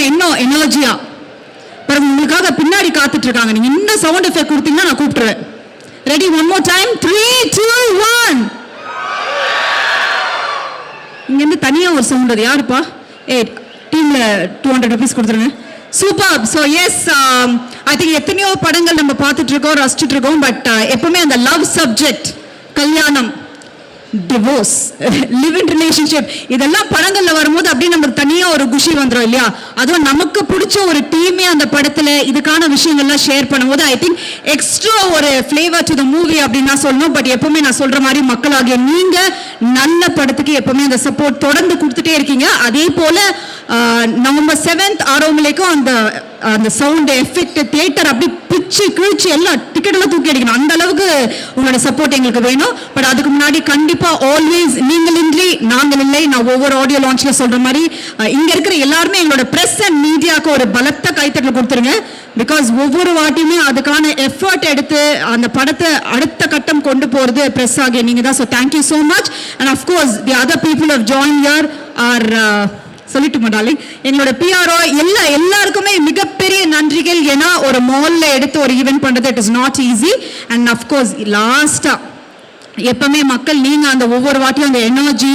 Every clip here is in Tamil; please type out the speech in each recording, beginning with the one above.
இன்னும் எனர்ஜியா உங்களுக்காக பின்னாடி காத்துட்டு இருக்காங்க. நீங்க இன்னும் சவுண்ட் எஃபெக்ட் கொடுத்தீங்கன்னா நான் கூப்பிட்டுருவேன். ரெடி? One more time. 3 2 1. இங்க இருந்து தனியா ஒரு சவுண்ட். அது யாருப்பா? டீம்ல 200 rupees கொடுத்துருங்க. Super. So yes, I think எத்தனையோ படங்கள் நம்ம பார்த்துட்டு இருக்கோம், ரசிச்சுட்டு இருக்கோம். பட் எப்பவுமே அந்த லவ் சப்ஜெக்ட், கல்யாணம், டிவோர்ஸ், லிவ் இன் ரிலேஷன்ஷிப், இதெல்லாம் படங்கள்ல வரும்போது அப்படியே நமக்கு தனியா ஒரு குஷி வந்துடும் இல்லையா? அதுவும் நமக்கு பிடிச்ச ஒரு டீமே அந்த படத்துல இதுக்கான விஷயங்கள்லாம் ஷேர் பண்ணும்போது ஐ திங்க் எக்ஸ்ட்ரா ஒரு ஃபிளேவர் டு த மூவி அப்படின்னு நான் சொல்லணும். பட் எப்பவுமே நான் சொல்ற மாதிரி மக்களாகிய நீங்க நல்ல படத்துக்கு எப்பவுமே அந்த சப்போர்ட் தொடர்ந்து கொடுத்துட்டே இருக்கீங்க. அதே போல நவம்பர் 7th ஆரோமலைக்கும் அந்த சவுண்ட் எஃபெக்ட் தியேட்டர் அப்படி பிச்சு கிழிச்சு எல்லாம் டிக்கெட் எல்லாம் தூக்கி அடிக்கணும். அந்த அளவுக்கு உங்களோட சப்போர்ட் எங்களுக்கு வேணும். பட் அதுக்கு முன்னாடி கண்டிப்பா ஆல்வேஸ் நீங்கள் இன்றி நாங்கள் இல்லை. நான் ஒவ்வொரு ஆடியோ லான்ச்ல சொல்ற மாதிரி இங்க இருக்கிற எல்லாருமே எங்களோட பிரஸ் அண்ட் மீடியாவுக்கு ஒரு பலத்த கைத்தட்டல் கொடுத்துருங்க. பிகாஸ் ஒவ்வொரு வாட்டியுமே அதுக்கான எஃபர்ட் எடுத்து அந்த படத்தை அடுத்த கட்டம் கொண்டு போறது பிரஸ் ஆகிய நீங்க தான். So thank you so much. And of course the other people of join here are சொல்லிட்டு மாட்டாலே எங்களோட பிஆர்ஓ எல்லாருக்குமே மிகப்பெரிய நன்றிகள். ஏன்னா ஒரு மால்ல எடுத்து ஒரு ஈவென்ட் பண்றது it is not easy. And of course லாஸ்டா எப்பவுமே மக்கள் நீங்க அந்த ஒவ்வொரு வாட்டியும் அந்த எனர்ஜி,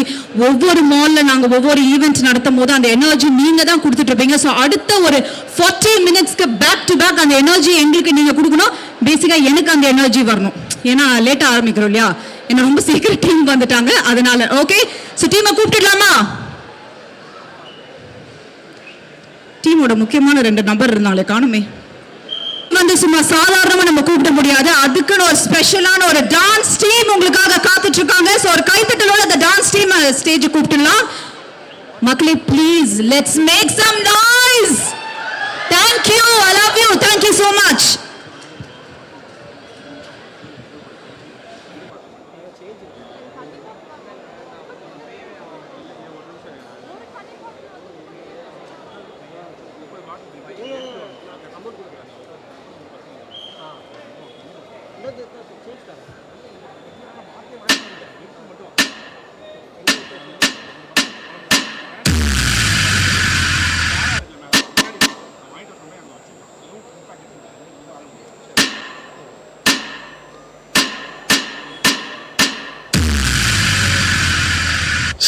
ஒவ்வொரு மால்ல நாங்க ஒவ்வொரு ஈவெண்ட் நடத்தும் போது அந்த எனர்ஜி நீங்க தான் கொடுத்துட்டு இருப்பீங்க. ஸோ அடுத்த ஒரு 40 minutesக்கு பேக் டு பேக் அந்த எனர்ஜி எங்களுக்கு நீங்க கொடுக்கணும். பேசிக்கா எனக்கு அந்த எனர்ஜி வரணும். ஏன்னா லேட்டா ஆரம்பிக்கிறோம் இல்லையா? என்ன ரொம்ப சீக்கிரம் டீம் வந்துட்டாங்க அதனால. ஓகே, ஸோ டீமை கூப்பிட்டுடலாமா? டீமோட முக்கியமான 2 நபர் இருந்தாலே காணுமே. வந்து சும்மா சாதாரணமா நம்ம கூப்பிட முடியாது. அதுக்குன்னு ஒரு ஸ்பெஷலான ஒரு டான்ஸ் டீம் உங்களுக்காக காத்துட்டு இருக்காங்க. சோ ஒரு கைத்தட்டலோட அந்த டான்ஸ் டீம் ஸ்டேஜ் கூப்பிடலாம். மக்களே please let's make some noise. Thank you, I love you, thank you so much.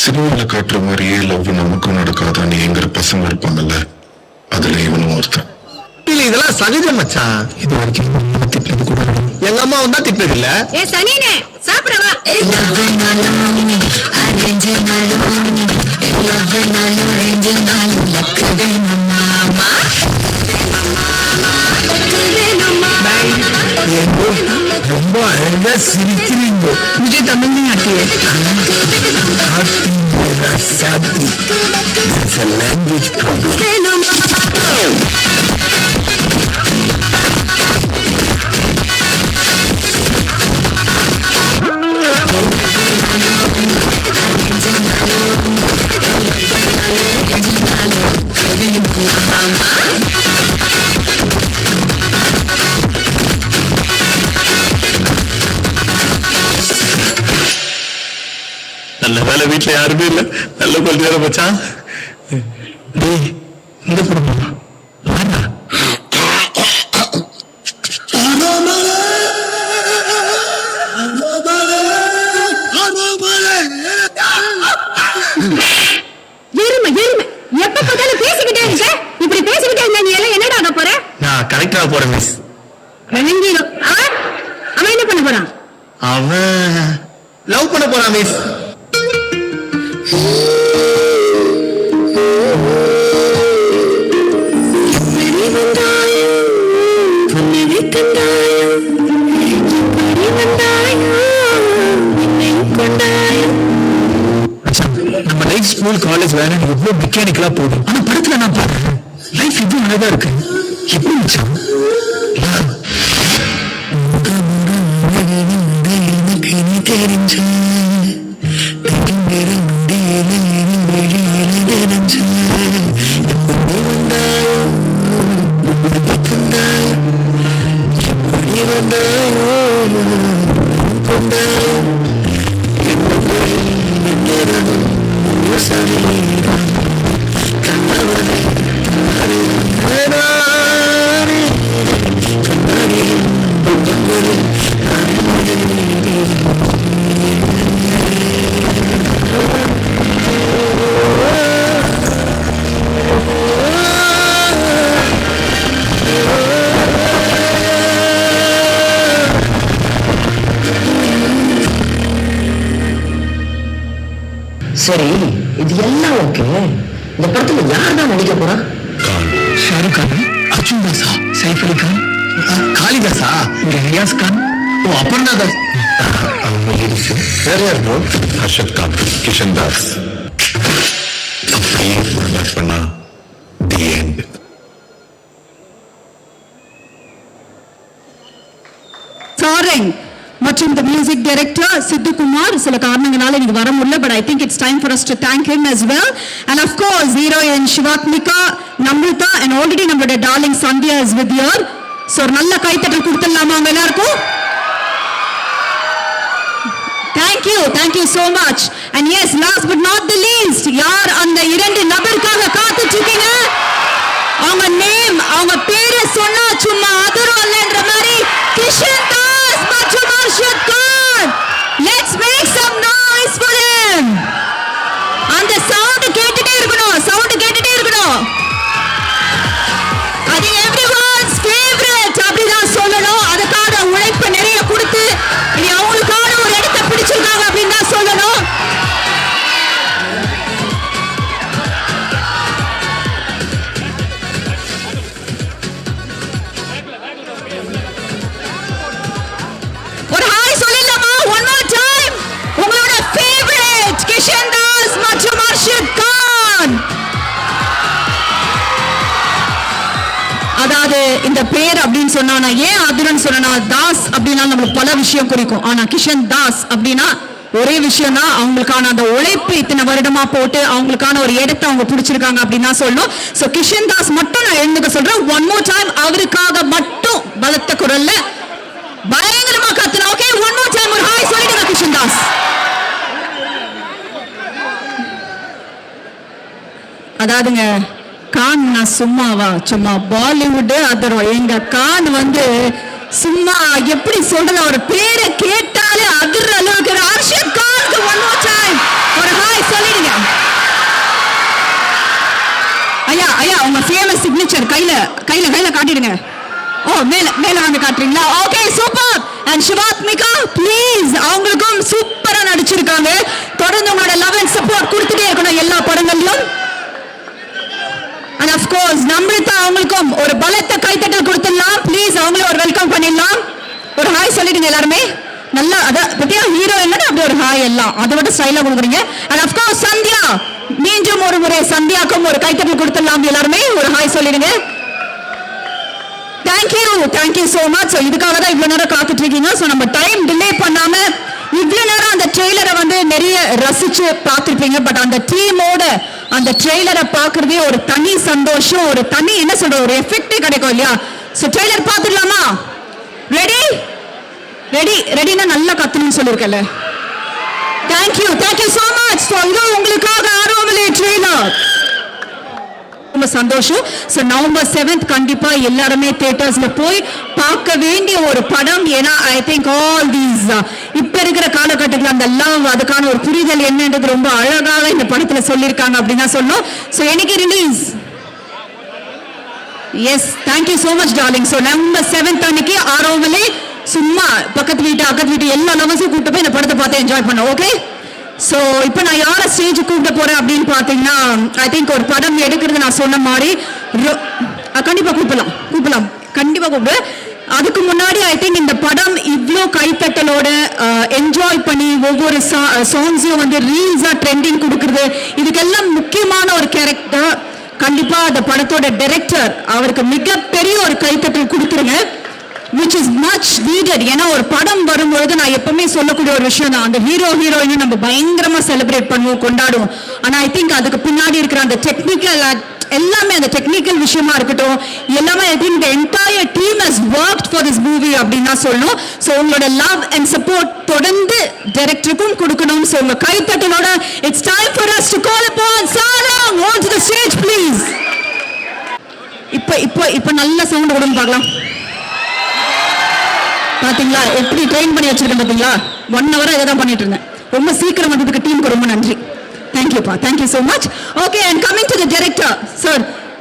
சினிமால காட்டுற மாதிரியே லவ் நமக்கும் நடக்காதான்னு எங்கிற பசங்க இருப்பாங்கல்ல, அதுல இவனும் ஒருத்தன். இல்ல இதெல்லாம் சகஜம் மச்சான். இது வரைக்கும் திட்டது கூட எங்க அம்மா வந்தா திட்டது இல்ல. ஏ சனினே சாப்பிடவா? ரொம்ப அழகா சிரிக்கிறீங்க. விஜய் தமிழ் நாட்டியே சாத்தி. That's a language problem. நல்ல வேலை வீட்டுல யாருமே இல்ல. நல்ல கொஞ்ச நேரம் மச்சான். இந்த படம் எப்ப பார்த்தாலும் பேசிக்கிட்டே இருக்க. இப்படி பேசிக்கிட்டே இருந்தா நீ எல்லாம் என்னடா ஆக போற? நான் கரெக்டா போறேன் மிஸ். அவன் என்ன பண்ண போறான்? அவன் லவ் பண்ண போறான் மிஸ். நம்ம லைஃப் ஸ்கூல் காலேஜ் வேற எவ்வளவு மெக்கானிக்கலா போதும். ஆனா படத்துல நான் பாக்குறேன் லைஃப் இவ்வளவு அழகா இருக்கு. எப்படி மச்சான்? தெரிஞ்ச சரி, இது எல்லாம் ஓகே. இந்த படத்துல யார் தான் நடிக்க போறா? கான். ஷாருக் கான், அர்ஜுன் தாஸா, சைஃப் அலி கான், காளிதாஸா, ரியாஸ் கான், அபர்ணா தாஸ். அவங்க லேடிஸ் வேற யார் ப்ரோ? ஹர்ஷத் கான், கிஷன் தாஸ். அப்படியே பண்ணா தி எண்ட். சாரங் மற்றும் the music director சித்து குமார் சில காரணங்களால இன்னைக்கு வர முடியல, but I think it's time for us to thank him as well. And of course heroine Shivatmika, Namrita and already நம்மளுடைய darling Sandhya is with here. So ஒரு நல்ல கைத்தட்டல் கொடுத்துடலாமா அவங்க எல்லாருக்கும்? Thank you so much. And yes, last but not the least, யார் அந்த இரண்டு நபருக்காக காத்துட்டு இருக்கீங்க? அவங்க நேம், அவங்க பேரை சொன்னா சும்மா அதரும் இல்லன்ற மாதிரி கிஷன் தாஸ் மற்றும் Arshad Khan. Let's make some noise for them. அந்த சவுண்ட் கேட்டுட்டே இருக்கணும். அது everyone's favorite அப்படிதான் சொல்லணும். அதுக்காக உழைப்பு நிறைய கொடுத்து இனி அவங்களுக்கான ஒரு இடத்தை பிடிச்சிருக்காங்க அப்படின்னு தான் சொல்லணும். ஒரு ஹாய் சொல்லிடலாமா? one more time. உங்களோட favorite கிஷன் தாஸ் மற்றும் அர்ஷத் கான். அதாவது இந்த பேர் அப்படின்னு சொன்னா, நான் ஏன் அதுரன் சொன்னா, தாஸ் அப்படின்னா நம்மளுக்கு பல விஷயம் குறிக்கும். ஆனா கிஷன் தாஸ் அப்படின்னா ஒரே விஷயம் தான், அவங்களுக்கான அந்த உழைப்பு இத்தனை வருடமா போட்டு அவங்களுக்கான ஒரு இடத்தை அவங்க பிடிச்சிருக்காங்க அப்படின்னு தான் சொல்லணும். சோ கிஷன் தாஸ் மட்டும் நான் எழுந்துக்க சொல்றேன். ஒன் மோர் டைம் அவருக்காக மட்டும் பலத்த குரல்ல பயங்கரமா கத்துனா. ஓகே, ஒன் மோர் டைம் ஒரு ஹாய் சொல்லிடுங்க கிஷன் தாஸ். அதாவதுங்க கான் நான் சும்மா பாலிவுட் அதரும் எங்க கான் வந்து சும்மா எப்படி சொல்றது, ஒரு பேரை கேட்டாலே அதிர்ற அளவுக்கு அர்ஷத் கானுக்கு ஒன் மோர் டைம் ஒரு ஹாய் சொல்லிடுங்க. ஐயா உங்க ஃபேமஸ் சிக்னேச்சர் கையில காட்டிடுங்க. ஓ மேல வந்து காட்டுறீங்களா? Okay super. And Sivathmika please, அவங்களுக்கும் சூப்பரா நடிச்சிருக்காங்க. தொடர்ந்து உங்களோட லவ் அண்ட் சப்போர்ட் கொடுத்துட்டே இருக்கணும் எல்லா படங்கள்லயும். And of course நம்ரிதா அவங்களுக்கும் ஒரு பலத்த கைத்தட்டல் கொடுத்துடலாம் ப்ளீஸ். அவங்களும் ஒரு வெல்கம் பண்ணிடலாம். ஒரு ஹாய் சொல்லிடுங்க எல்லாருமே. நல்லா அத பத்தியா ஹீரோ என்னன்னா அப்படி ஒரு ஹாய் எல்லாம் அதை விட ஸ்டைலா கொடுக்குறீங்க. And of course சந்தியா, மீண்டும் ஒரு முறை சந்தியாக்கும் ஒரு கைத்தட்டல் கொடுத்துடலாம் எல்லாருமே. ஒரு ஹாய் சொல்லிடுங்க. Thank you so much. So இதுக்காக தான் இவ்வளவு நேரம் காத்துட்டு இருக்கீங்க. So நம்ம டைம் டிலே பண்ணாம இவ்வளவு நேரம் அந்த ட்ரெய்லரை வந்து நிறைய ரசிச்சு பார்த்திருப்பீங்க. பட் அந்த டீமோட அந்த ட்ரெய்லரை பார்க்கறதே ஒரு தனி சந்தோஷம், ஒரு தனி என்ன சொல்ற ஒரு எஃபெக்டே கிடைக்கும் இல்லையா? சோ ட்ரெய்லர் பார்த்துடலாமா? ரெடினா நல்லா கத்தணும்னு சொல்லிருக்கல. Thank you so much. So இது உங்களுக்காக ஆரோமலே ட்ரெய்லர். ரொம்ப சந்தோஷம். சோ நவம்பர் 7th கண்டிப்பா எல்லாருமே தியேட்டர்ஸ்ல போய் பார்க்க வேண்டிய ஒரு படம். ஏன்னா ஐ திங்க் ஆல் தீஸ் இப்ப இருக்கிற காலகட்டத்தில் அந்த லவ், அதுக்கான ஒரு புரிதல் என்னன்றது ரொம்ப அழகாக இந்த படத்துல சொல்லியிருக்காங்க அப்படின்னு சொல்லணும். சோ என்னைக்கு release? Yes, thank you so much darling. So November 7th அன்னைக்கு ஆரோமலே சும்மா பக்கத்து வீட்டு எல்லா லவர்ஸும் கூப்பிட்டு போய் இந்த படத்தை பார்த்து என்ஜாய் பண்ணோம். ஓகே, சோ இப்போ நான் யார ஸ்டேஜ் கூப்பிட போறேன் அப்படின்னு பாத்தீங்கன்னா, ஐ திங்க் ஒரு படம் எடுக்கிறது நான் சொன்ன மாதிரி கண்டிப்பா கூப்பிடலாம் கண்டிப்பா கூப்பிடு. அதுக்கு முன்னாடி ஐ திங்க் இந்த படம் இவ்ளோ கைத்தட்டலோட என்ஜாய் பண்ணி ஒவ்வொரு சாங்ஸையும் வந்து ரீல்ஸா ட்ரெண்டிங் கொடுக்கறது, இதுக்கெல்லாம் முக்கியமான ஒரு கேரக்டர். கண்டிப்பா அந்த படத்தோட டைரக்டர், அவருக்கு மிகப்பெரிய ஒரு கைத்தட்டல் கொடுத்துருங்க. which is much needed. ஏன்னா ஒரு படம் வரும்பொழுது நான் எப்பவுமே சொல்லக்கூடிய ஒரு விஷயம் தான், அந்த ஹீரோயினை நம்ம பயங்கரமா செலிப்ரேட் பண்ணுவோம், கொண்டாடுவோம். ஆனா ஐ திங்க் அதுக்கு பின்னாடி இருக்கிற அந்த டெக்னிக்கல் எல்லாமே, அந்த டெக்னிக்கல் விஷயமா இருக்கட்டும் எல்லாமே, I think the entire team has worked for this movie அப்படின்னு தான் சொல்லணும். ஸோ உங்களோட லவ் அண்ட் சப்போர்ட் தொடர்ந்து டைரக்டருக்கும் கொடுக்கணும். ஸோ உங்க கைத்தட்டலோட it's time for us to call upon Sarang onto the stage please. இப்போ நல்ல சவுண்ட் கொடுங்க பார்க்கலாம். பாத்தீங்களா எப்படி ட்ரெயின் பண்ணி வச்சிருக்கேன் பாத்தீங்களா? 1 hour இதான் பண்ணிட்டு இருந்தேன். ரொம்ப சீக்கிரம் வந்ததுக்கு டீமுக்கு ரொம்ப நன்றி. Thank you so much. Okay, and coming to the director sir,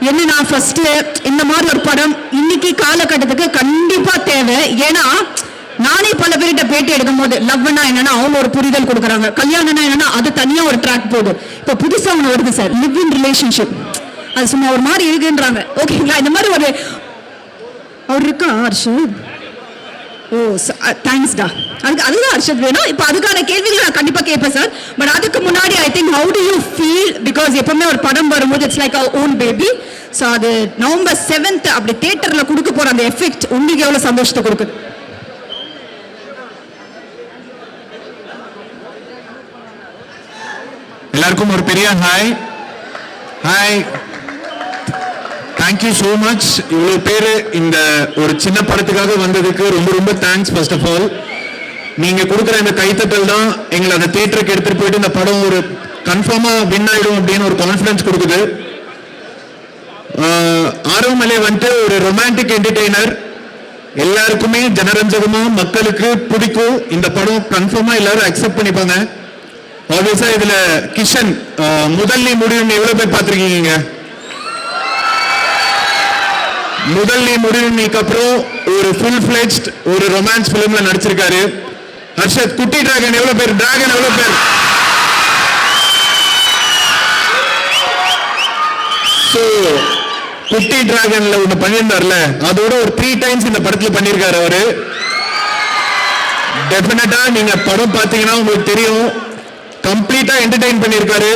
என்னன்னா ஃபர்ஸ்ட் இந்த மாதிரி ஒரு படம் இன்னைக்கு காலகட்டத்துக்கு கண்டிப்பா தேவை. ஏன்னா நானே பல பேர்கிட்ட பேட்டி எடுக்கும் போது லவ்னா என்னன்னா அவங்க ஒரு புரிதல் கொடுக்குறாங்க, கல்யாணம்னா என்னன்னா அது தனியா ஒரு ட்ராக் போகுது. இப்போ புதுசா ஒன்று வருது சார், லிவ் இன் ரிலேஷன்ஷிப், அது சும்மா ஒரு மாதிரி இருக்குன்றாங்க. ஓகேங்களா, இந்த மாதிரி ஒரு அவர் இருக்கா ஹர்ஷத்? ஓ தேங்க்ஸ்டா, அதுதான் ஹர்ஷத் வேணும். இப்போ அதுக்கான கேள்விகள் நான் கண்டிப்பா கேட்பேன் சார். பட் அதுக்கு முன்னாடி I think how do you feel, because எப்பவுமே ஒரு படம் வரும்போது it's like our own baby. So அது November 7th அப்படி தியேட்டர்ல கொடுக்க போற அந்த எஃபெக்ட் உங்களுக்கு எவ்வளவு சந்தோஷத்தை கொடுக்குது? எல்லாருக்கும் ஒரு பெரிய hi. Hi, thank you so much. இவ்வளோ பேர் இந்த ஒரு சின்ன படத்துக்காக வந்ததுக்கு ரொம்ப ரொம்ப தேங்க்ஸ். ஃபர்ஸ்ட் ஆஃப் ஆல் நீங்க கொடுக்குற இந்த கைத்தட்டல் தான் எங்களை அந்த தியேட்டருக்கு எடுத்துட்டு போயிட்டு இந்த படம் ஒரு கன்ஃபார்மா வின் ஆயிடும் அப்படின்னு ஒரு கான்ஃபிடன்ஸ் கொடுக்குது. ஆரோமலை வந்துட்டு ஒரு ரொமான்டிக் என்டர்டெய்னர், எல்லாருக்குமே ஜனரஞ்சகமா மக்களுக்கு பிடிக்கும். இந்த படம் கன்ஃபார்மா எல்லாரும் அக்செப்ட் பண்ணிப்பாங்க. ஆப்வியஸா இதுல கிஷன் முதல் நீ முடிவு எவ்வளவு பேர் பார்த்திருக்கீங்க? முதல் நீ முடிவு நீக்கு அப்புறம் ஒரு ஃபுல் ஃபிளெஜ்ட் ஒரு ரொமான்ஸ் பிலிம்ல நடிச்சிருக்காரு. ஹர்ஷத் குட்டி டிராகன் எவ்வளவு பேர்? டிராகன் எவ்வளவு பேர்? சோ குட்டி டிராகன்ல ஒண்ணு பண்ணியிருந்தார்ல, அதோட ஒரு 3 times இந்த படத்துல பண்ணியிருக்காரு அவரு. டெஃபினட்டா நீங்க படம் பார்த்தீங்கன்னா உங்களுக்கு தெரியும், கம்ப்ளீட்டா என்டர்டெயின் பண்ணியிருக்காரு.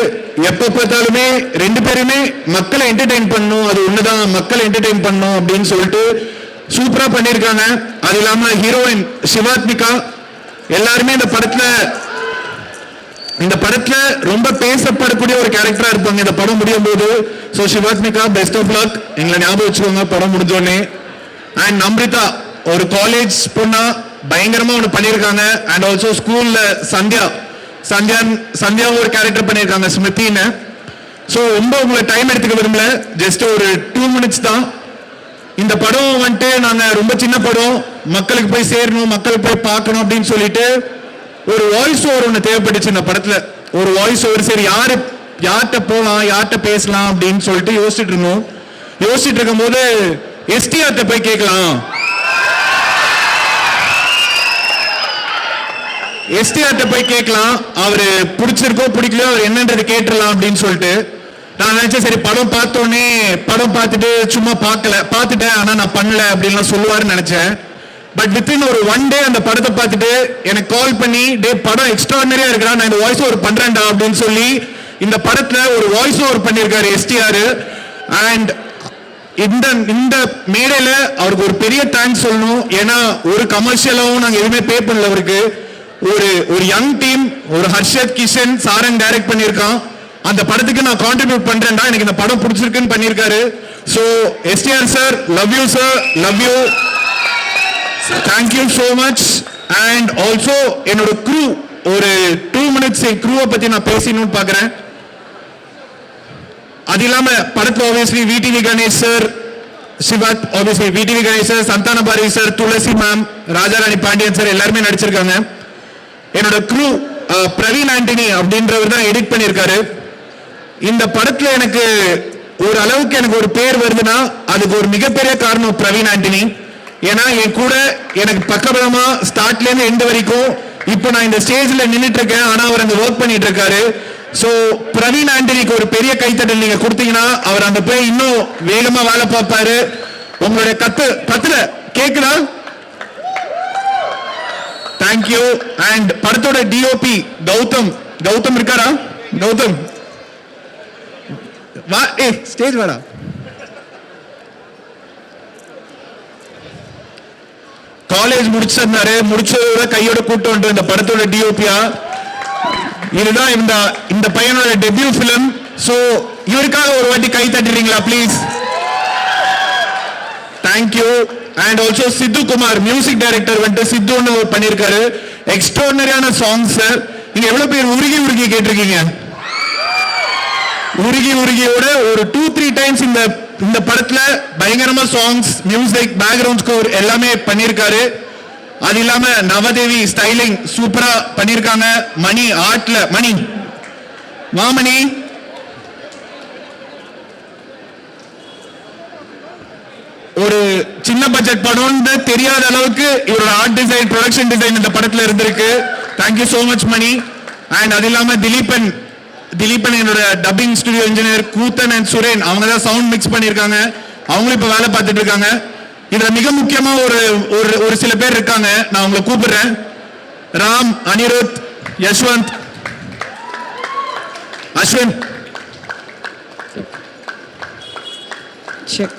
எப்ப பார்த்தாலுமே ரெண்டு பேருமே மக்களை என்டர்டெயின் பண்ணணும், அது ஒண்ணுதான், மக்களை என்டர்டெயின் பண்ணணும் அப்படின்னு சொல்லிட்டு சூப்பரா பண்ணியிருக்காங்க. அது இல்லாம ஹீரோயின் சிவாத்மிகா எல்லாருமே இந்த படத்துல ரொம்ப பேசப்படக்கூடிய ஒரு கேரக்டரா இருப்பாங்க இந்த படம் முடியும் போது. So Sivathmika best of luck, எங்களை ஞாபகம் வச்சுக்கோங்க படம் முடிஞ்சோடனே. அண்ட் நம்ரிதா ஒரு காலேஜ் பொண்ணா பயங்கரமா ஒண்ணு பண்ணியிருக்காங்க. அண்ட் ஆல்சோ ஸ்கூல்ல சந்தியா ஒரு கேரக்டர் பண்ணியிருக்காங்க ஸ்மிருதின்னு. ஸோ ரொம்ப உங்களை டைம் எடுத்துக்க விரும்பல, ஜஸ்ட் ஒரு 2 minutes தான். இந்த படம் வந்துட்டு நாங்க ரொம்ப சின்ன படம், மக்களுக்கு போய் சேரணும், மக்களுக்கு போய் பார்க்கணும் அப்படின்னு சொல்லிட்டு ஒரு வாய்ஸ் ஓவர் ஒன்று தேவைப்பட்டுச்சு இந்த படத்துல. ஒரு வாய்ஸ் ஓவர், சரி யார்கிட்ட போகலாம், யார்கிட்ட பேசலாம் அப்படின்னு சொல்லிட்டு யோசிச்சுட்டு இருந்தோம். யோசிச்சுட்டு இருக்கும் போது எஸ்டிஆர்ட்ட போய் கேட்கலாம், எஸ்டிஆர்ட்ட போய் கேட்கலாம், அவரு பிடிச்சிருக்கோ பிடிக்கலையோ அவர் என்னன்றது கேட்டுடலாம் அப்படின்னு சொல்லிட்டு நான் நினைச்சேன். சரி படம் பார்த்தோன்னே படம் பார்த்துட்டு சும்மா பார்த்துட்டேன் ஆனா நான் பண்ணல அப்படின்லாம் சொல்லுவாருன்னு நினைச்சேன். பட் வித்தின் ஒரு 1 day அந்த படத்தை பார்த்துட்டு எனக்கு கால் பண்ணி, டே படம் எக்ஸ்ட்ராடினரியா இருக்கிறா, நான் இந்த வாய்ஸ் ஓவர் பண்றேன்டா அப்படின்னு சொல்லி இந்த படத்துல ஒரு வாய்ஸ் ஓவர் பண்ணியிருக்காரு எஸ்டிஆர். அண்ட் இந்த மேடையில அவருக்கு ஒரு பெரிய தேங்க்ஸ் சொல்லணும். ஏன்னா ஒரு கமர்ஷியலாவும் நாங்க எதுவுமே பே பண்ணல அவருக்கு. ஒரு யங் டீம், ஒரு ஹர்ஷத், கிஷன், சாரங் டைரக்ட் பண்ணியிருக்கான். அந்த படத்துக்கு நான் கான்ட்ரிபியூட் பண்றேன்டா, எனக்கு இந்த படம் பிடிச்சிருக்குன்னு பண்ணியிருக்காரு. So STR sir, love you sir, love you, thank you so much. And also என்னோட க்ரூ, ஒரு 2 minutes க்ரூவை பத்தி நான் பேசணும்னு பாக்குறேன். அது இல்லாம படத்துல ஆப்வியஸ்லி விடிவி கணேஷ் சார், சிவாத் obviously VTV Ganesh sir, Santhana Bharathi sir, Thulasi ma'am, Rajarani Pandian sir எல்லாருமே நடிச்சிருக்காங்க. என்னோட க்ரூ பிரவீன் ஆண்டனி அப்படின்றவர் தான் எடிட் பண்ணியிருக்காரு. இந்த படத்துல எனக்கு ஒரு அளவுக்கு எனக்கு ஒரு பேர் வருதுன்னா அதுக்கு ஒரு மிகப்பெரிய காரணம் பிரவீன் ஆண்டனி. ஏன்னா என் கூட எனக்கு பக்கபலமா ஸ்டார்ட்ல இருந்து எண்ட் வரைக்கும் இப்போ நான் இந்த ஸ்டேஜ்ல நின்றுட்டு இருக்கேன், ஆனா அவர் அங்க ஒர்க் பண்ணிட்டு இருக்காரு. சோ பிரவீன் ஆண்டனிக்கு ஒரு பெரிய கைத்தட்டல் நீங்க கொடுத்தீங்கன்னா அவர் அங்க போய் இன்னும் வேகமா வேலை பார்ப்பாரு. உங்களுடைய கத்துல கேக்குதா? தேங்க்யூ. அண்ட் படத்தோட டிஓபி கௌதம் இருக்காரா? கௌதம் வா, ஸ்டேஜ் வாடா. காலேஜ் முடிச்சிருந்தாரு, முடிச்சதோட கையோட கூட்டு வந்து இந்த படத்தோட டிஓபியா. இதுதான் இந்த பையனோட டெபியூ பிலிம். சோ இவருக்காக ஒரு வாட்டி கை தட்டுறீங்களா please? Thank you. And also Siddhu Kumar music director வந்துட்டு சித்துன்னு பண்ணியிருக்காரு. எக்ஸ்ட்ராடினரியான சாங்ஸ். நீங்க எவ்வளவு பேர் உருகி கேட்டிருக்கீங்க? உருகியோட ஒரு 2-3 times இந்த படத்துல பயங்கரமா சாங்ஸ், மியூசிக், பேக்ரவுண்ட் ஸ்கோர் எல்லாமே பண்ணியிருக்காரு. அது இல்லாம நவதேவி ஸ்டைலிங் சூப்பரா பண்ணியிருக்காங்க. மணி ஆர்ட்ல, மணி மாமணி ஒரு சின்ன பட்ஜெட் படம்னு தெரியாத அளவுக்கு இவரோட ஆர்ட் டிசைன், ப்ரொடக்ஷன் டிசைன் இந்த படத்துல இருந்திருக்கு. Thank you so much Mani. And அது இல்லாம திலீபன் என்னோட dubbing studio engineer, Koothan and Suren அவங்க தான் சவுண்ட் மிக்ஸ் பண்ணியிருக்காங்க. அவங்களும் இப்ப வேலை பார்த்துட்டு இருக்காங்க. இதுல மிக முக்கியமா ஒரு சில பேர் இருக்காங்க, நான் உங்களை கூப்பிடுறேன். ராம், அனிருத், யஷ்வந்த், அஸ்வின். Check.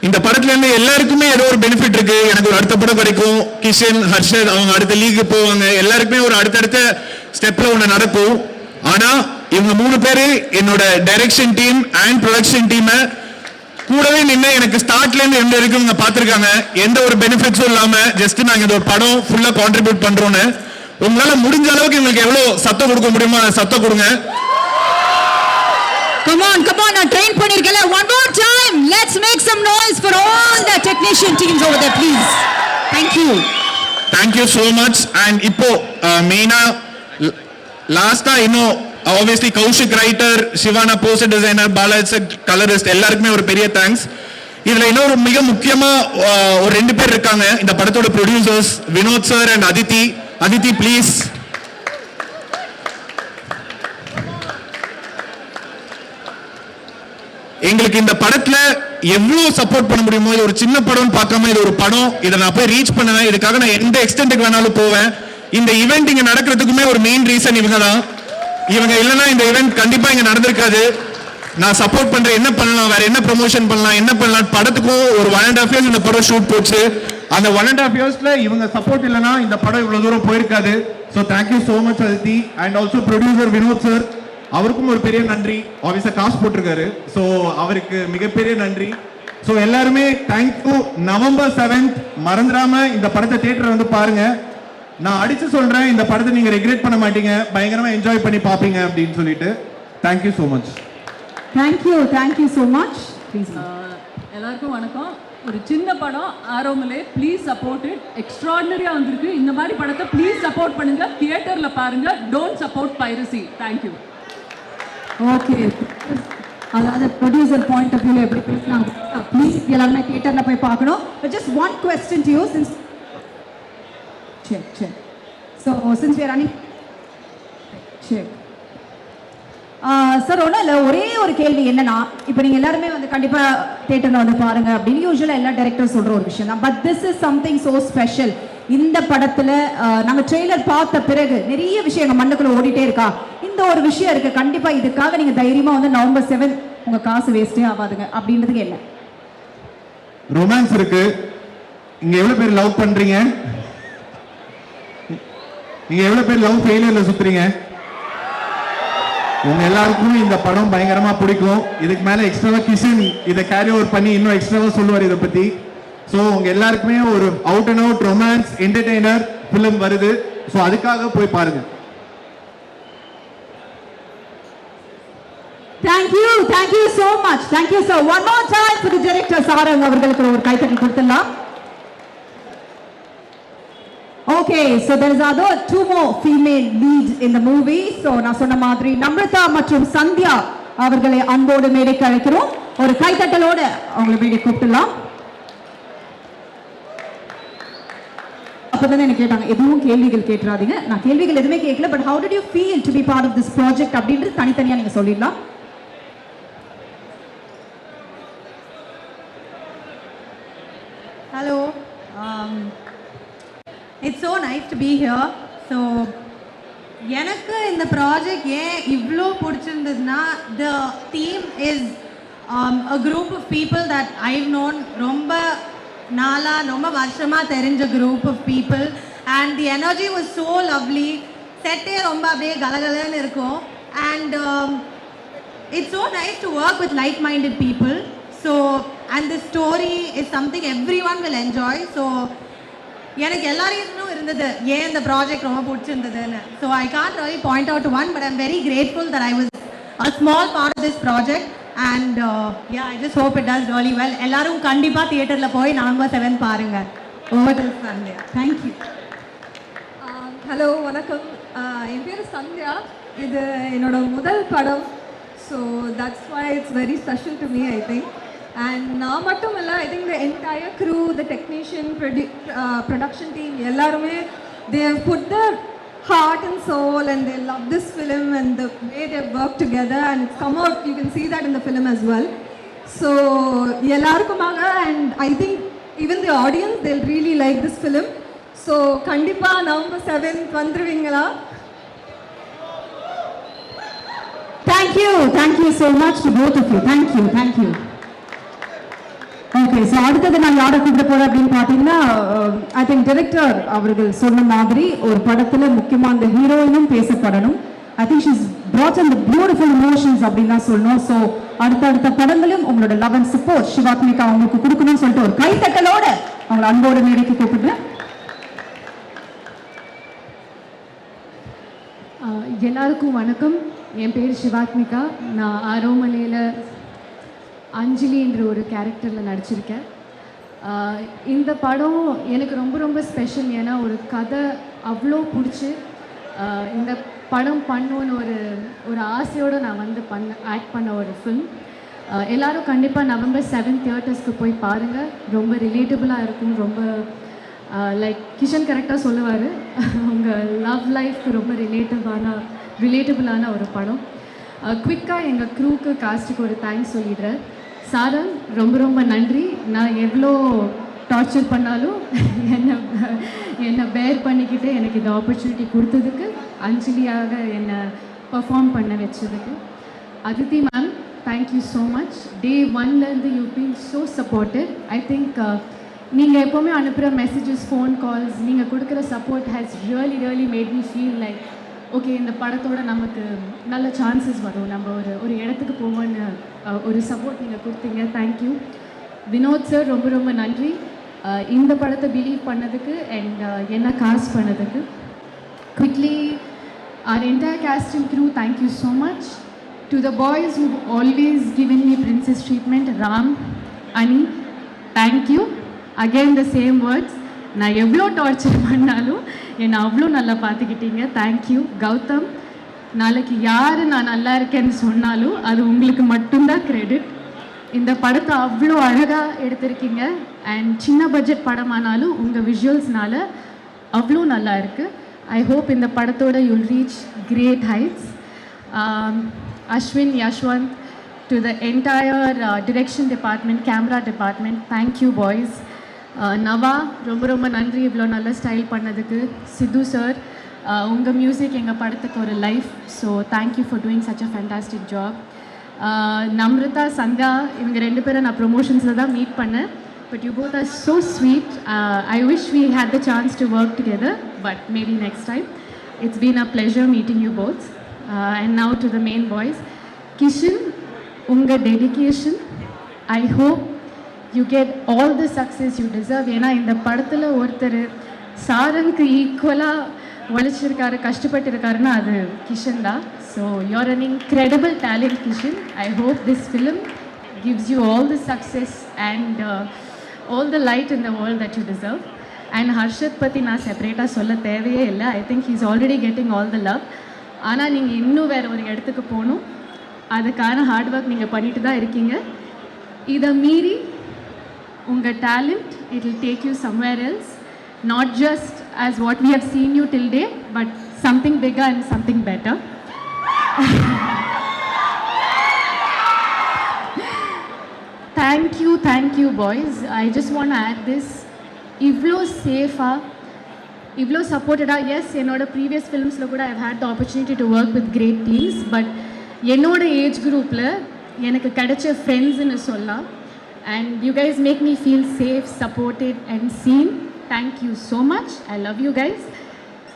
இந்த படத்துல இருந்து எல்லாருக்குமே ஏதோ ஒரு பெனிஃபிட் இருக்கு. எனக்கு ஒரு அடுத்த படம் கிடைக்கும், கிஷன், ஹர்ஷத் அவங்க அடுத்த லீக்கு போவாங்க, எல்லாருக்குமே ஒரு அடுத்தடுத்த ஸ்டெப்ல ஒண்ணு நடக்கும். ஆனா இவங்க 3 பேரு என்னோட direction team and production team கூடவே நின்று எனக்கு ஸ்டார்ட்ல இருந்து எந்த வரைக்கும் இவங்க பாத்துருக்காங்க. எந்த ஒரு பெனிஃபிட்ஸும் இல்லாம ஜஸ்ட் நாங்க இந்த ஒரு படம் ஃபுல்லா கான்ட்ரிபியூட் பண்றோம்னு. உங்களால முடிஞ்ச அளவுக்கு எங்களுக்கு எவ்வளவு சத்தம் கொடுக்க முடியுமோ சத்தம் கொடுங்க. Come on, நான் train பண்ணிருக்கல. One more time. Let's make some noise for all the technician teams over there, please. Thank you. Thank you so much. And இப்போ மெயினா லாஸ்டா இன்னும் obviously Kaushik writer, Sivana poster designer, Balaj colourist எல்லாருக்குமே ஒரு பெரிய தேங்க்ஸ். இதுல இன்னொரு மிக முக்கியமா ஒரு 2 பேர் இருக்காங்க இந்த படத்தோட producers, Vinod sir and Aditi. Aditi please. எங்களுக்கு இந்த படத்துல எவ்வளவு சப்போர்ட் பண்ண முடியுமோ, இது ஒரு சின்ன படம் பார்க்காம இது ஒரு படம், இதை நான் போய் ரீச் பண்ணுவேன். இதுக்காக நான் எந்த எக்ஸ்டென்ட்டுக்கு வேணாலும் போவேன். இந்த ஈவெண்ட் இங்க நடக்கிறதுக்குமே ஒரு மெயின் ரீசன் இவங்க தான். இவங்க இல்லைன்னா இந்த ஈவெண்ட் கண்டிப்பா இங்க நடந்திருக்காது. நான் சப்போர்ட் பண்றேன், என்ன பண்ணலாம், வேற என்ன ப்ரொமோஷன் பண்ணலாம், என்ன பண்ணலாம். படத்துக்கும் ஒரு 1.5 years இந்த படம் ஷூட் போச்சு. அந்த 1.5 yearsல இவங்க சப்போர்ட் இல்லைன்னா இந்த படம் இவ்வளவு தூரம் போயிருக்காது. So thank you so much Aditi. And also producer Vinod sir, அவருக்கும் ஒரு பெரிய நன்றி. ஆபீஸா காசு போட்டிருக்காரு, ஸோ அவருக்கு மிகப்பெரிய நன்றி. ஸோ எல்லாருமே தேங்க்யூ. November 7th மறந்துடாம இந்த படத்தை தியேட்டர் வந்து பாருங்க. நான் அடிச்சு சொல்றேன், இந்த படத்தை நீங்க ரெக்ரெட் பண்ண மாட்டீங்க, பயங்கரமா என்ஜாய் பண்ணி பாப்பீங்க அப்படின்னு சொல்லிட்டு. Thank you so much. Thank you so much. Please. எல்லாருக்கும் வணக்கம். ஒரு சின்ன படம் ஆரோமலே, ப்ளீஸ் சப்போர்ட் இட். எக்ஸ்ட்ராடினரியா வந்திருக்கு. இந்த மாதிரி படத்தை ப்ளீஸ் சப்போர்ட் பண்ணுங்க, தியேட்டர்ல பாருங்க. Don't support piracy. Thank you. Okay, அதாவது ப்ரொடியூசர் பாயிண்ட் ஆஃப் வியூல எப்படி பேசுனாங்க, ப்ளீஸ் எல்லாருமே தியேட்டர்ல போய் பார்க்கணும். Just one question to you since check so since we are running check sir ஒன்றும் இல்லை, ஒரே ஒரு கேள்வி என்னன்னா, இப்போ நீங்கள் எல்லாருமே வந்து கண்டிப்பாக தேட்டரில் வந்து பாருங்க அப்படின்னு யூஸ்வலாக எல்லா டைரக்டர் சொல்கிற ஒரு விஷயம் தான். But this is something so special. இந்த படத்தில் நாங்கள் ட்ரெய்லர் பார்த்த பிறகு நிறைய விஷயம் எங்கள் மண்ணுக்குள்ளே ஓடிட்டே இருக்கா. இந்த ஒரு விஷயம் இருக்குது, கண்டிப்பாக இதுக்காக நீங்கள் தைரியமாக வந்து November 7 உங்கள் காசு வேஸ்ட்டே ஆகாதுங்க அப்படின்றதுக்கு என்ன ரொமான்ஸ் இருக்கு. இங்க எவ்வளவு பேர் லவ் பண்றீங்க? நீங்க எவ்வளவு பேர் லவ் ஃபெயிலியர்ல சுத்துறீங்க? உங்க எல்லாருக்கும் இந்த படம் பயங்கரமா பிடிக்கும். இதுக்கு மேல எக்ஸ்ட்ராவா கிஷன் இதை கேரி ஓவர் பண்ணி இன்னும் எக்ஸ்ட்ராவா சொல்லுவார் இதை பத்தி. ஸோ உங்க எல்லாருக்குமே ஒரு out and out romance entertainer film வருது. ஸோ அதுக்காக போய் பாருங்க. Thank you so much. Thank you sir. One more time for the director Sarang அவர்களுக்கு ஒரு கைத்தட்டல் கொடுத்துடலாம். Okay, so there is other 2 more female lead in the movie. So நான் சொன்ன மாதிரி நம்ரதா மற்றும் சந்தியா அவர்களை அன்போடு மேடைக்கு அழைக்கிறோம். ஒரு கைத்தட்டலோடு அவங்களை மேடை கூப்பிடலாம். அப்பதான் எனக்கு கேட்டாங்க, எதுவும் கேள்விகள் கேட்டுறாதீங்க. நான் கேள்விகள் எதுவுமே கேட்கல, but how did you feel to be part of this project அப்படின்றது தனித்தனியா நீங்க சொல்லிடலாம். Hello. It's so nice to be here. So எனக்கு இந்த ப்ராஜெக்ட் ஏன் இவ்வளோ பிடிச்சிருந்ததுன்னா, the theme is a group of people that I've known ரொம்ப நாளா, ரொம்ப வருஷமா தெரிஞ்ச group of people, and the energy was so lovely. செட்டே ரொம்ப அப்படியே கலகலன்னு இருக்கும். And it's so nice to work with like-minded people. So and the story is something everyone will enjoy. So எனக்கு எல்லா ரீசனும் இருந்தது ஏன் இந்த ப்ராஜெக்ட் ரொம்ப பிடிச்சிருந்ததுன்னு. So I can't really point out one, but I'm very grateful that I was a small part of this project. And yeah, I just hope it does really well. எல்லாரும் கண்டிப்பாக தியேட்டரில் போய் November 7 பாருங்க. Over to Sandhya. Thank you. Hello, வணக்கம். என் பேர் சந்தியா. இது என்னோட முதல் படம். So that's why it's very special to me I think. And நான் மட்டும் இல்லை, I think the entire crew, the technician, production team எல்லாருமே they have put their heart and soul and they love this film and the way they've worked together and it's come out, you can see that in the film as well. So எல்லாருக்குமாக, and I think even the audience, they'll really like this film. So கண்டிப்பா November 7th வந்துருவீங்களா? Thank you so much to both of you. Thank you. Okay, so அடுத்தது நான் யாரை கூப்பிட போகிறேன் அப்படின்னு பார்த்தீங்கன்னா, ஐ திங்க் டிரெக்டர் அவர்கள் சொன்ன மாதிரி ஒரு படத்தில் முக்கியமாக அந்த ஹீரோயினும் பேசப்படணும். I think she's brought in the beautiful emotions அப்படின்னு தான் சொல்லணும். ஸோ அடுத்தடுத்த படங்களும் உங்களோட லவ் அண்ட் சப்போர்ட் சிவாத்மிகா அவங்களுக்கு கொடுக்கணும்னு சொல்லிட்டு ஒரு கைத்தட்டலோட அவங்களை அன்போடு மேடைக்கு கூப்பிடுறேன். எல்லாருக்கும் வணக்கம். என் பேர் சிவாத்மிகா. நான் ஆரோமலையில் அஞ்சலின்ற ஒரு கேரக்டரில் நடிச்சிருக்கேன். இந்த படம் எனக்கு ரொம்ப ரொம்ப ஸ்பெஷல். ஏன்னா ஒரு கதை அவ்வளோ பிடிச்சி இந்த படம் பண்ணணுன்னு ஒரு ஆசையோடு நான் வந்து ஆக்ட் பண்ண ஒரு ஃபில்ம். எல்லோரும் கண்டிப்பாக November 7th தியேட்டர்ஸ்க்கு போய் பாருங்கள். ரொம்ப ரிலேட்டபுளாக இருக்கும். ரொம்ப லைக் கிஷன் கரெக்டாக சொல்லுவார், உங்கள் லவ் லைஃப்க்கு ரொம்ப ரிலேட்டபுளான ஒரு படம். குவிக்காக எங்கள் க்ரூக்கு காஸ்ட்டுக்கு ஒரு தேங்க்ஸ் சொல்லிடுறேன். சாரன், ரொம்ப ரொம்ப நன்றி. நான் எவ்வளோ டார்ச்சர் பண்ணாலும் என்னை பேர் பண்ணிக்கிட்டு எனக்கு இந்த ஆப்பர்ச்சுனிட்டி கொடுத்ததுக்கு, அஞ்சலியாக என்னை பர்ஃபார்ம் பண்ண வச்சதுக்கு. Aditi ma'am, thank you so much. Day 1லேருந்து you been so supported. I think நீங்கள் எப்போவுமே அனுப்புகிற மெசேஜஸ், ஃபோன் கால்ஸ், நீங்கள் கொடுக்குற support has really made me feel like okay, இந்த படத்தோட நமக்கு நல்ல சான்சஸ் வரும், நம்ம ஒரு இடத்துக்கு போவோன்னு ஒரு சப்போர்ட் நீங்கள் கொடுத்தீங்க. தேங்க்யூ. வினோத் சார், ரொம்ப ரொம்ப நன்றி இந்த படத்தை பிலீவ் பண்ணதுக்கு அண்ட் என்ன காஸ்ட் பண்ணதுக்கு. Quickly our entire cast and crew, thank you so much. To the boys who've always given me princess treatment, Ram, Ani, thank you. Again the same words. நான் எவ்வளோ டார்ச்சர் பண்ணாலும் என்னை அவ்வளோ நல்லா பார்த்துக்கிட்டீங்க. தேங்க்யூ. கௌதம், நாளைக்கு யார் நான் நல்லா இருக்கேன்னு சொன்னாலும் அது உங்களுக்கு மட்டும்தான் கிரெடிட். இந்த படத்தை அவ்வளோ அழகாக எடுத்திருக்கீங்க அண்ட் சின்ன பட்ஜெட் படமானாலும் உங்கள் விஷுவல்ஸ்னால அவ்வளோ நல்லா இருக்குது. ஐ ஹோப் இந்த படத்தோட you'll reach great heights. Ashwin, Yashwant, to the entire direction department, camera department, thank you boys. Nava, ரொம்ப ரொம்ப நன்றி இவ்வளோ நல்ல ஸ்டைல் பண்ணதுக்கு. சித்து சார், உங்கள் மியூசிக் எங்கள் படத்துக்கு ஒரு life. So thank you for doing such a fantastic job. Namrata, Sandhya, இவங்க 2 பேரை நான் ப்ரொமோஷன்ஸில் தான் மீட் பண்ணேன். But you both are so sweet. I wish we had the chance to work together, but maybe next time. It's been a pleasure meeting you both. And now to the main boys. Kishan, உங்கள் dedication, I hope you get all the success you deserve. ஏன்னா இந்த படத்தில் ஒருத்தர் சாரனுக்கு ஈக்குவலாக உழைச்சிருக்காரு, கஷ்டப்பட்டிருக்காருன்னா அது கிஷன் தான். So you're an incredible talent, Kishan. I hope this film gives you all the success and all the light in the world that you deserve. And Harshad பற்றி நான் செப்பரேட்டாக சொல்ல தேவையே இல்லை. I think he's already getting all the love. ஆனால் நீங்கள் இன்னும் வேறு ஒரு இடத்துக்கு போகணும், அதுக்கான ஹார்ட் ஒர்க் நீங்கள் பண்ணிட்டு தான் இருக்கீங்க. இதை மீறி உங்கள் talent, it will take you somewhere else, not just as what we have seen you till day, but something bigger and something better. Thank you boys. I just want to add this. இவ்வளோ சேஃபாக, இவ்வளோ சப்போர்ட்டடாக, எஸ் என்னோட ப்ரீவியஸ் ஃபிலிம்ஸில் கூட I've had the opportunity to work with great teams, but என்னோட ஏஜ் குரூப்பில் எனக்கு கிடைச்ச ஃப்ரெண்ட்ஸ்ன்னு சொல்லலாம். And you guys make me feel safe, supported and seen. Thank you so much. I love you guys.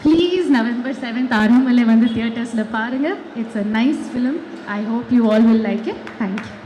Please November 7th ஆரோமலை வந்து தியேட்டர்ஸில் பாருங்கள். It's a nice film. I hope you all will like it. Thank you.